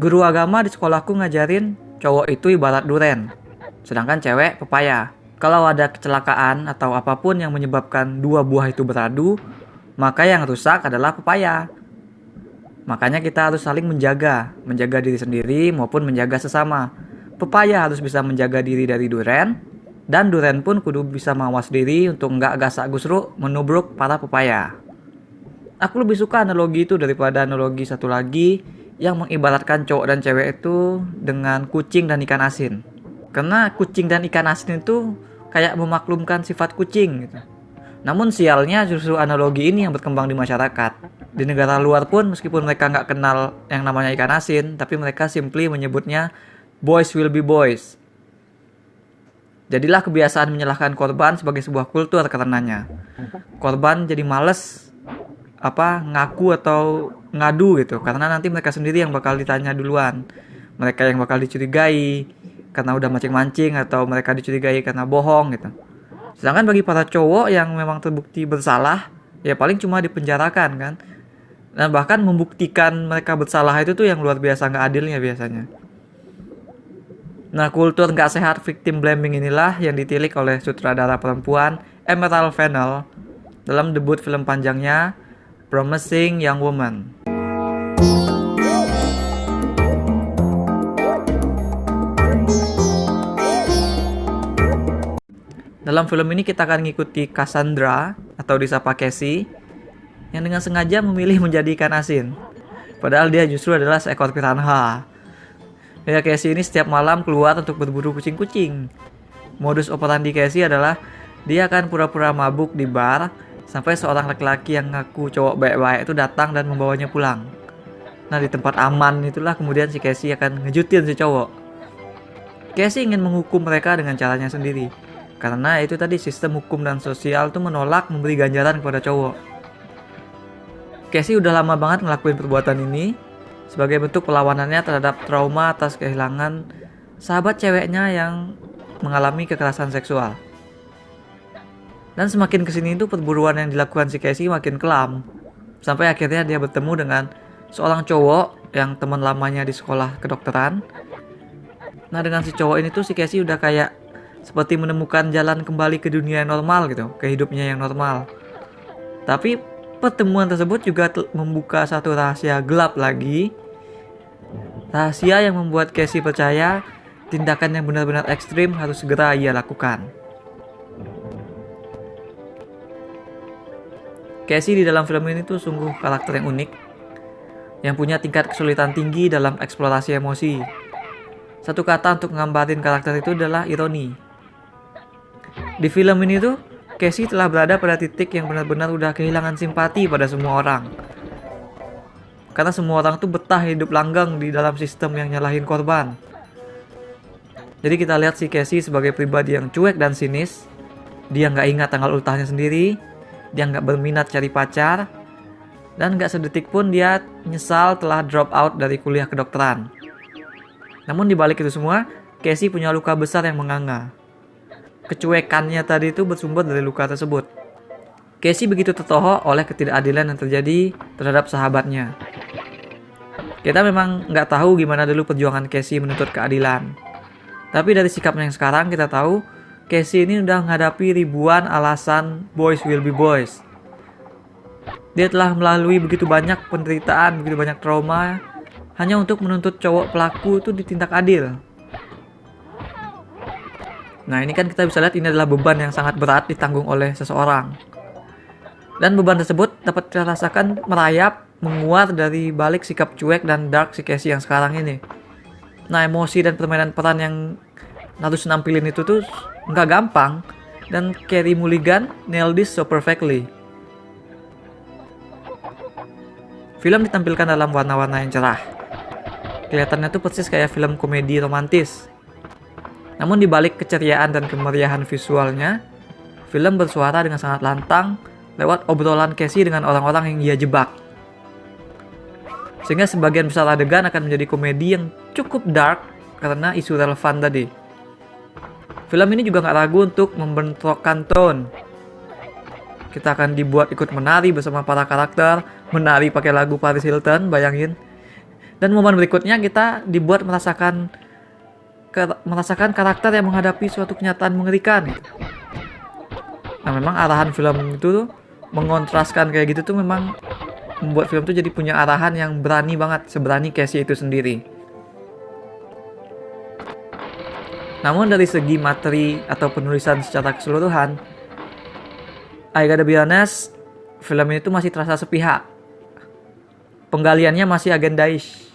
Guru agama di sekolahku ngajarin cowok itu ibarat duren, sedangkan cewek pepaya. Kalau ada kecelakaan atau apapun yang menyebabkan dua buah itu beradu, maka yang rusak adalah pepaya. Makanya kita harus saling menjaga diri sendiri maupun menjaga sesama. Pepaya harus bisa menjaga diri dari duren, dan duren pun kudu bisa mawas diri untuk nggak gasak gusruk menubruk para pepaya. Aku lebih suka analogi itu daripada analogi satu lagi yang mengibaratkan cowok dan cewek itu dengan kucing dan ikan asin. Karena kucing dan ikan asin itu kayak memaklumkan sifat kucing gitu. Namun sialnya justru analogi ini yang berkembang di masyarakat. Di negara luar pun meskipun mereka nggak kenal yang namanya ikan asin, tapi mereka simply menyebutnya boys will be boys. Jadilah kebiasaan menyalahkan korban sebagai sebuah kultur karenanya. Korban jadi males ngaku atau ngadu gitu, karena nanti mereka sendiri yang bakal ditanya duluan. Mereka yang bakal dicurigai karena udah mancing-mancing, atau mereka dicurigai karena bohong gitu. Sedangkan bagi para cowok yang memang terbukti bersalah, ya paling cuma dipenjarakan kan. Dan bahkan membuktikan mereka bersalah itu tuh yang luar biasa nggak adilnya biasanya. Nah, kultur nggak sehat victim blaming inilah yang ditilik oleh sutradara perempuan Emerald Fennell dalam debut film panjangnya Promising Young Woman. Dalam film ini kita akan mengikuti Cassandra atau disapa Casey yang dengan sengaja memilih menjadi ikan asin. Padahal dia justru adalah seekor piranha. Ya, Casey ini setiap malam keluar untuk berburu kucing-kucing. Modus operandi Casey adalah dia akan pura-pura mabuk di bar sampai seorang laki-laki yang ngaku cowok baik-baik itu datang dan membawanya pulang. Nah, di tempat aman itulah kemudian si Casey akan ngejutin si cowok. Casey ingin menghukum mereka dengan caranya sendiri. Karena itu tadi sistem hukum dan sosial tuh menolak memberi ganjaran kepada cowok. Casey udah lama banget ngelakuin perbuatan ini sebagai bentuk perlawanannya terhadap trauma atas kehilangan sahabat ceweknya yang mengalami kekerasan seksual. Dan semakin kesini itu perburuan yang dilakukan si Casey makin kelam. Sampai akhirnya dia bertemu dengan seorang cowok yang teman lamanya di sekolah kedokteran. Nah, dengan si cowok ini tuh si Casey udah kayak seperti menemukan jalan kembali ke dunia yang normal gitu, ke hidupnya yang normal. Tapi pertemuan tersebut juga membuka satu rahasia gelap lagi. Rahasia yang membuat Casey percaya tindakan yang benar-benar ekstrim harus segera ia lakukan. Casey di dalam film ini tuh sungguh karakter yang unik, yang punya tingkat kesulitan tinggi dalam eksplorasi emosi. Satu kata untuk menggambarin karakter itu adalah ironi. Di film ini tuh, Casey telah berada pada titik yang benar-benar udah kehilangan simpati pada semua orang. Karena semua orang tuh betah hidup langgeng di dalam sistem yang nyalahin korban. Jadi kita lihat si Casey sebagai pribadi yang cuek dan sinis. Dia nggak ingat tanggal ultahnya sendiri. Dia nggak berminat cari pacar. Dan nggak sedetik pun dia nyesal telah drop out dari kuliah kedokteran. Namun dibalik itu semua, Casey punya luka besar yang menganga. Kecuekannya tadi itu bersumber dari luka tersebut. Casey begitu tertohok oleh ketidakadilan yang terjadi terhadap sahabatnya. Kita memang nggak tahu gimana dulu perjuangan Casey menuntut keadilan. Tapi dari sikapnya yang sekarang kita tahu, Casey ini udah menghadapi ribuan alasan boys will be boys. Dia telah melalui begitu banyak penderitaan, begitu banyak trauma, hanya untuk menuntut cowok pelaku itu ditindak adil. Nah, ini kan kita bisa lihat ini adalah beban yang sangat berat ditanggung oleh seseorang. Dan beban tersebut dapat kita rasakan merayap, menguat dari balik sikap cuek dan dark si Casey yang sekarang ini. Nah, emosi dan permainan peran yang harus nampilin itu tuh nggak gampang. Dan Carey Mulligan nailed this so perfectly. Film ditampilkan dalam warna-warna yang cerah. Kelihatannya tuh persis kayak film komedi romantis. Namun di balik keceriaan dan kemeriahan visualnya, film bersuara dengan sangat lantang lewat obrolan Casey dengan orang-orang yang ia jebak. Sehingga sebagian besar adegan akan menjadi komedi yang cukup dark karena isu relevan tadi. Film ini juga gak ragu untuk membentrokkan tone. Kita akan dibuat ikut menari bersama para karakter, menari pakai lagu Paris Hilton, bayangin. Dan momen berikutnya kita dibuat merasakan karakter yang menghadapi suatu kenyataan mengerikan gitu. Nah, memang arahan film itu tuh mengontraskan kayak gitu tuh memang membuat film tuh jadi punya arahan yang berani banget, seberani Casey itu sendiri. Namun dari segi materi atau penulisan secara keseluruhan, I gotta be honest, film ini tuh masih terasa sepihak. Penggaliannya masih agendais.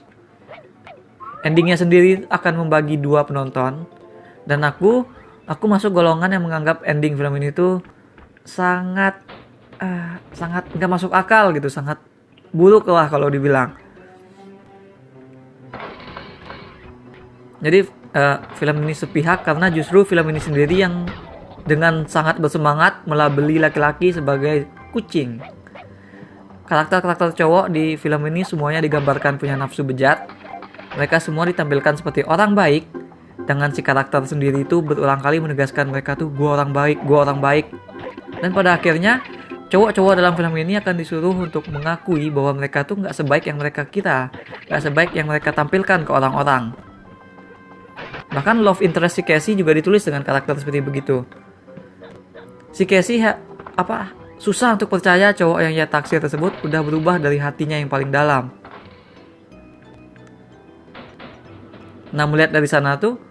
Endingnya sendiri akan membagi dua penonton. Dan aku masuk golongan yang menganggap ending film ini tuh sangat nggak masuk akal gitu, sangat buruk lah kalau dibilang. Jadi film ini sepihak karena justru film ini sendiri yang dengan sangat bersemangat melabeli laki-laki sebagai kucing. Karakter-karakter cowok di film ini semuanya digambarkan punya nafsu bejat. Mereka semua ditampilkan seperti orang baik, dengan si karakter sendiri itu berulang kali menegaskan mereka tuh gue orang baik. Dan pada akhirnya cowok-cowok dalam film ini akan disuruh untuk mengakui bahwa mereka tuh nggak sebaik yang mereka kira, nggak sebaik yang mereka tampilkan ke orang-orang. Bahkan love interest si Casey juga ditulis dengan karakter seperti begitu. Si Casey susah untuk percaya cowok yang ia taksir tersebut udah berubah dari hatinya yang paling dalam. Nah, melihat dari sana tuh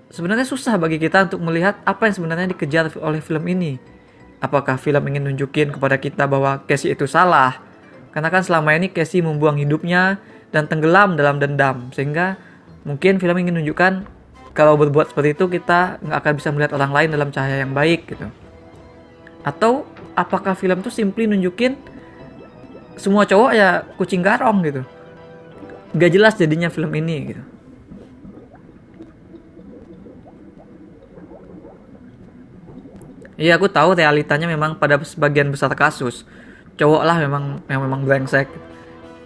sebenarnya susah bagi kita untuk melihat apa yang sebenarnya dikejar oleh film ini. Apakah film ingin nunjukin kepada kita bahwa Casey itu salah? Karena kan selama ini Casey membuang hidupnya dan tenggelam dalam dendam, sehingga mungkin film ingin menunjukkan kalau berbuat seperti itu kita nggak akan bisa melihat orang lain dalam cahaya yang baik gitu. Atau apakah film tuh simply nunjukin semua cowok ya kucing garong gitu. Gak jelas jadinya film ini gitu. Iya, aku tahu realitanya memang pada sebagian besar kasus cowok lah yang memang brengsek.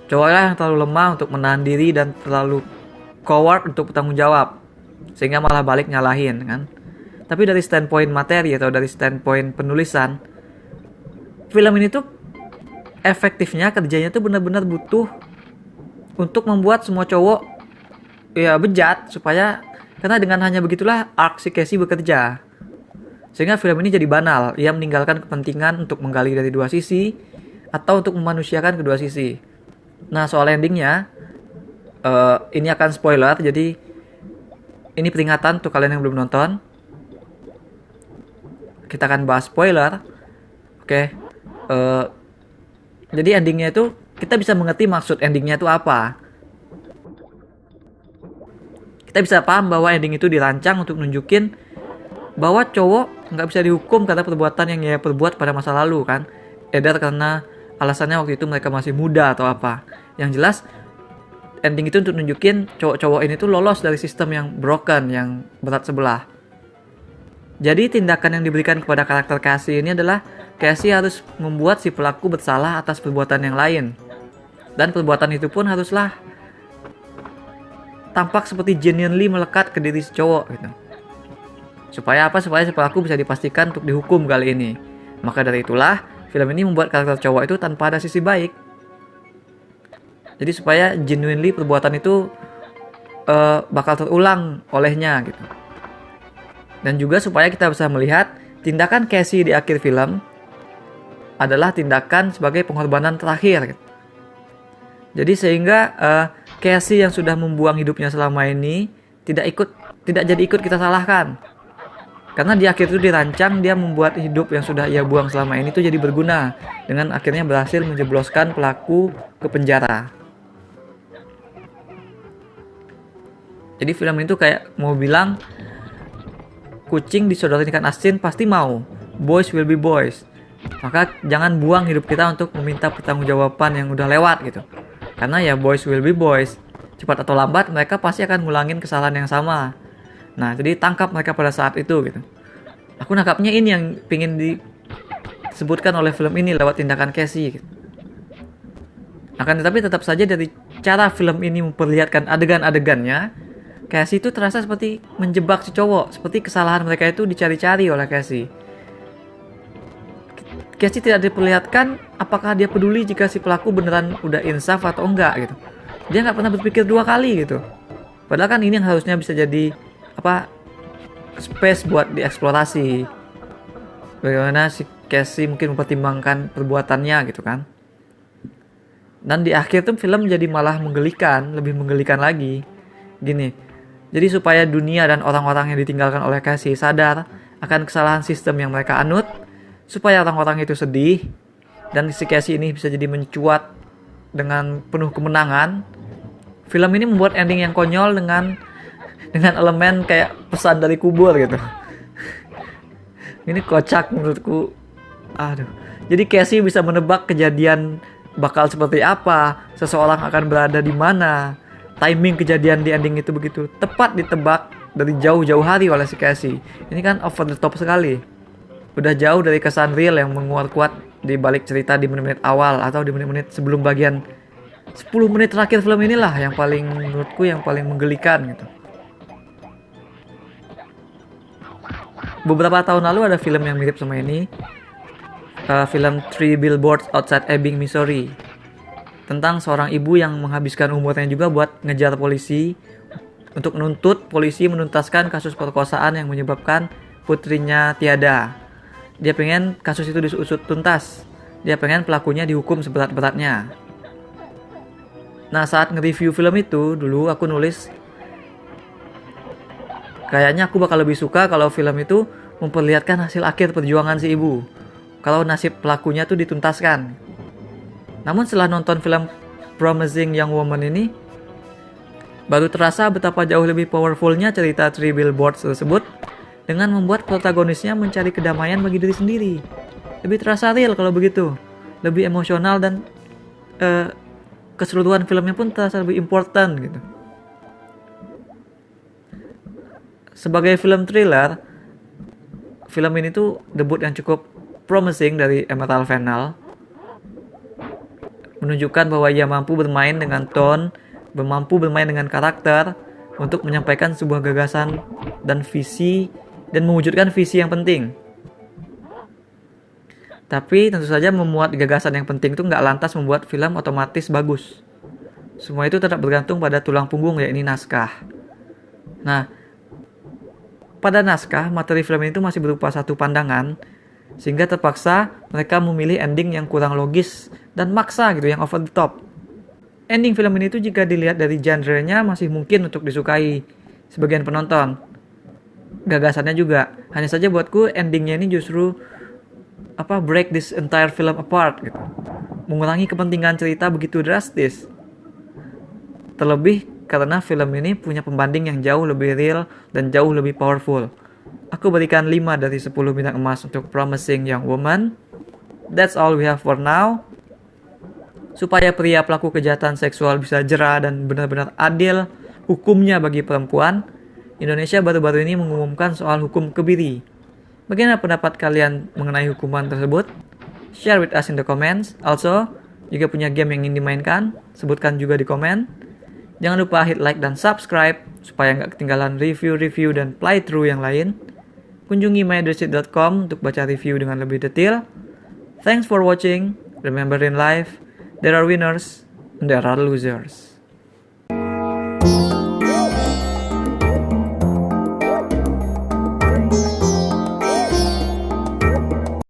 Cowok lah yang terlalu lemah untuk menahan diri dan terlalu coward untuk bertanggung jawab, sehingga malah balik nyalahin kan. Tapi dari standpoint materi atau dari standpoint penulisan, film ini tuh efektifnya kerjanya tuh benar-benar butuh untuk membuat semua cowok ya bejat, karena dengan hanya begitulah arc si Casey bekerja. Sehingga film ini jadi banal. Ia meninggalkan kepentingan untuk menggali dari dua sisi atau untuk memanusiakan kedua sisi. Nah, soal endingnya, ini akan spoiler. Jadi ini peringatan untuk kalian yang belum nonton. Kita akan bahas spoiler. Oke. Jadi endingnya itu kita bisa mengerti maksud endingnya itu apa. Kita bisa paham bahwa ending itu dirancang untuk nunjukin bahwa cowok nggak bisa dihukum karena perbuatan yang ia perbuat pada masa lalu kan. Either karena alasannya waktu itu mereka masih muda atau apa. Yang jelas ending itu untuk nunjukin cowok-cowok ini tuh lolos dari sistem yang broken, yang berat sebelah. Jadi tindakan yang diberikan kepada karakter Casey ini adalah Casey harus membuat si pelaku bersalah atas perbuatan yang lain. Dan perbuatan itu pun haruslah tampak seperti genuinely melekat ke diri si cowok gitu. Supaya apa? Supaya si pelaku bisa dipastikan untuk dihukum kali ini. Maka dari itulah film ini membuat karakter cowok itu tanpa ada sisi baik. Jadi supaya genuinely perbuatan itu bakal terulang olehnya gitu. Dan juga supaya kita bisa melihat tindakan Casey di akhir film adalah tindakan sebagai pengorbanan terakhir gitu. Jadi sehingga Casey yang sudah membuang hidupnya selama ini tidak jadi ikut kita salahkan. Karena di akhir itu dirancang dia membuat hidup yang sudah ia buang selama ini tuh jadi berguna, dengan akhirnya berhasil menjebloskan pelaku ke penjara. Jadi film itu kayak mau bilang kucing disodori ikan asin pasti mau, boys will be boys. Maka jangan buang hidup kita untuk meminta pertanggungjawaban yang udah lewat gitu. Karena ya boys will be boys, cepat atau lambat mereka pasti akan ngulangin kesalahan yang sama. Nah, jadi tangkap mereka pada saat itu gitu. Aku nangkapnya ini yang pingin disebutkan oleh film ini lewat tindakan Casey gitu. Akan tetapi tetap saja dari cara film ini memperlihatkan adegan-adegannya, Casey itu terasa seperti menjebak si cowok, seperti kesalahan mereka itu dicari-cari oleh Casey. Casey tidak diperlihatkan apakah dia peduli jika si pelaku beneran udah insaf atau enggak gitu. Dia nggak pernah berpikir 2 kali gitu. Padahal kan ini yang harusnya bisa jadi space buat dieksplorasi. Bagaimana si Casey mungkin mempertimbangkan perbuatannya gitu kan. Dan di akhir tuh film jadi malah menggelikan, lebih menggelikan lagi. Gini, jadi supaya dunia dan orang-orang yang ditinggalkan oleh Casey sadar akan kesalahan sistem yang mereka anut, supaya orang-orang itu sedih, dan si Casey ini bisa jadi mencuat dengan penuh kemenangan. Film ini membuat ending yang konyol dengan elemen kayak pesan dari kubur gitu. Ini kocak menurutku. Aduh. Jadi Casey bisa menebak kejadian bakal seperti apa, seseorang akan berada di mana. Timing kejadian di ending itu begitu tepat ditebak dari jauh-jauh hari oleh si Casey. Ini kan over the top sekali. Udah jauh dari kesan real yang menguat kuat di balik cerita di menit-menit awal atau di menit-menit sebelum bagian 10 menit terakhir film inilah yang paling menurutku yang paling menggelikan gitu. Beberapa tahun lalu ada film yang mirip sama ini, film Three Billboards Outside Ebbing, Missouri, tentang seorang ibu yang menghabiskan umurnya juga buat ngejar polisi untuk menuntut polisi menuntaskan kasus perkosaan yang menyebabkan putrinya tiada. Dia pengen kasus itu diusut tuntas. Dia pengen pelakunya dihukum seberat-beratnya. Nah, saat nge-review film itu dulu aku nulis, kayaknya aku bakal lebih suka kalau film itu memperlihatkan hasil akhir perjuangan si ibu. Kalau nasib pelakunya tuh dituntaskan. Namun setelah nonton film Promising Young Woman ini, baru terasa betapa jauh lebih powerfulnya cerita Three Billboards tersebut dengan membuat protagonisnya mencari kedamaian bagi diri sendiri. Lebih terasa real kalau begitu. Lebih emosional dan keseluruhan filmnya pun terasa lebih important gitu. Sebagai film thriller, film ini tuh debut yang cukup promising dari Emerald Fennell. Menunjukkan bahwa ia mampu bermain dengan tone, mampu bermain dengan karakter untuk menyampaikan sebuah gagasan dan visi dan mewujudkan visi yang penting. Tapi tentu saja memuat gagasan yang penting itu nggak lantas membuat film otomatis bagus. Semua itu tetap bergantung pada tulang punggung, yakni naskah. Nah, pada naskah, materi film itu masih berupa satu pandangan, sehingga terpaksa mereka memilih ending yang kurang logis dan maksa gitu, yang over the top. Ending film ini tuh jika dilihat dari genre-nya masih mungkin untuk disukai sebagian penonton. Gagasannya juga, hanya saja buatku endingnya ini justru break this entire film apart gitu. Mengurangi kepentingan cerita begitu drastis. Terlebih karena film ini punya pembanding yang jauh lebih real dan jauh lebih powerful. Aku berikan 5 dari 10 bintang emas untuk Promising Young Woman. That's all we have for now. Supaya pria pelaku kejahatan seksual bisa jera dan benar-benar adil hukumnya bagi perempuan, Indonesia baru-baru ini mengumumkan soal hukum kebiri. Bagaimana pendapat kalian mengenai hukuman tersebut? Share with us in the comments. Also, jika punya game yang ingin dimainkan, sebutkan juga di komen. Jangan lupa hit like dan subscribe supaya nggak ketinggalan review-review dan playthrough yang lain. Kunjungi myadressit.com untuk baca review dengan lebih detail. Thanks for watching. Remember in life, there are winners and there are losers.